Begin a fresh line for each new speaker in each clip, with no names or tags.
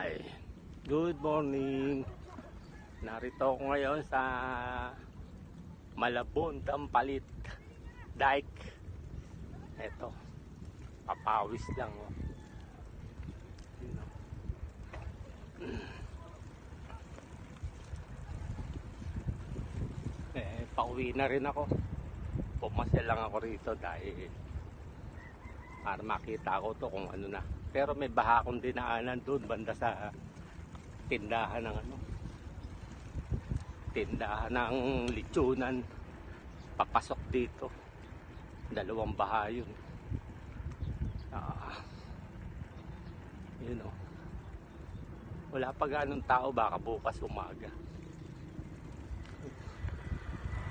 Hi, good morning. Narito ako ngayon sa Malabon, Dampalit Dike. Eto, papawis lang oh. Pauwi na rin ako. Pumasya lang ako rito dahil para makita ko to kung ano na. Pero may baha akong dinaanan doon banda sa tindahan ng tindahan ng litsunan. Papasok dito. Dalawang baha yun. Yun o. Wala pa ganong tao, baka bukas umaga.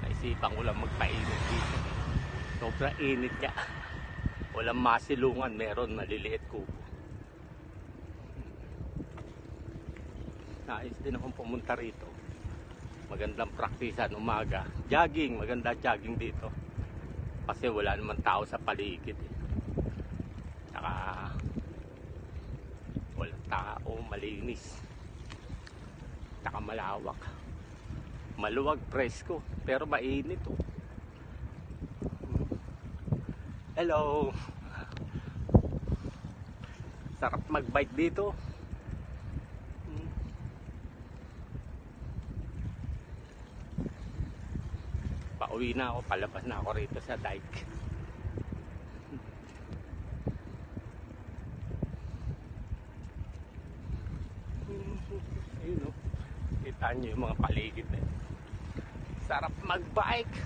Naisipan ko lang magpainit dito. Sobrang init niya. Walang masilungan, meron maliliit kubo. Nais din akong pumunta rito. Magandang praktisan umaga. Jogging, maganda jogging dito. Kasi wala naman tao sa paligid. Saka walang tao, malinis. Saka malawak. Maluwag, presko, pero mainit oh. Hello. Sarap mag-bike dito. Pauwi na ako, palabas na ako rito sa dike. Ayun o, kita nyo yung mga paligid na. Sarap mag-bike.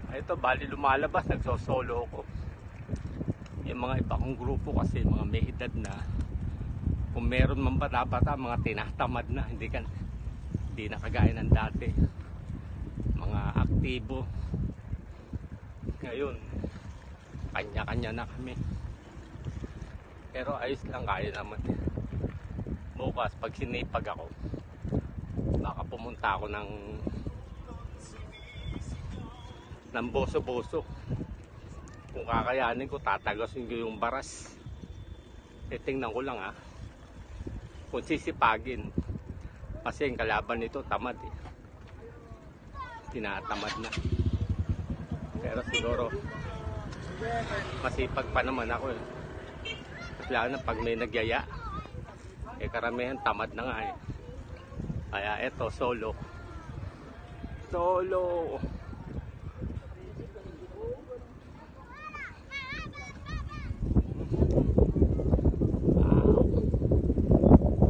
Ito, bali lumalabas, nagsosolo ko. Yung mga iba kong grupo kasi, mga may edad na. Kung meron man bata-bata, mga tinatamad na, hindi na kagaya ng dati. Mga aktibo. Ngayon, kanya-kanya na kami. Pero ayos lang, kaya naman. Bukas, pag sinipag ako, baka pumunta ako ng boso-boso. Kung kakayanin ko, tatagasin ko yung baras. Tingnan ko lang kung sisipagin. Kasi yung kalaban nito tamad tinatamad na. Pero siguro masipag pa naman ako Kasi lalo na pag may nagyaya, karamihan tamad na nga Kaya eto, solo.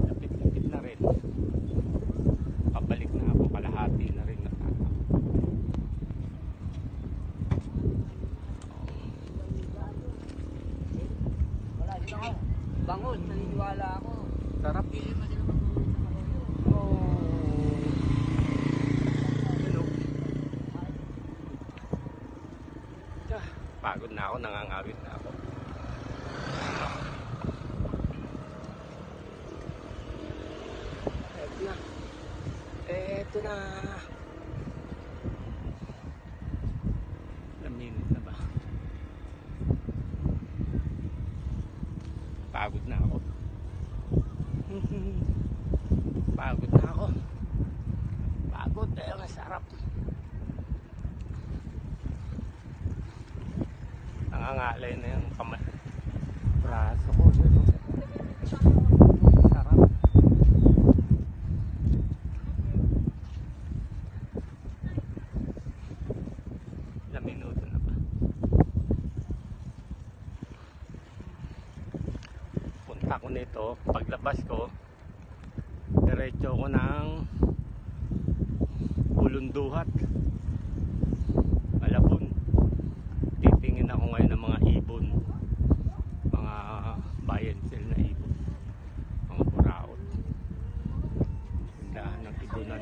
Lapit-lapit na rin. Pabalik na ako, kalahati na rin
Bangon, naniniwala ako.
sarap. Pagod na ako, nangangawit na ako. Eto na. Ilang minute na ba? Pagod na ako. Pagod na ako. Pagod, masarap. Nangangalay na yung braso ko. Sarap. Ilang minuto na ba? Punta ko nito. Paglabas ko, diretso ko ng Ulunduhat, Malabon. Titingin ako ngayon ng mga ibon, mga bayan sila na ibon, mga buraot, tindahan ng ibonan.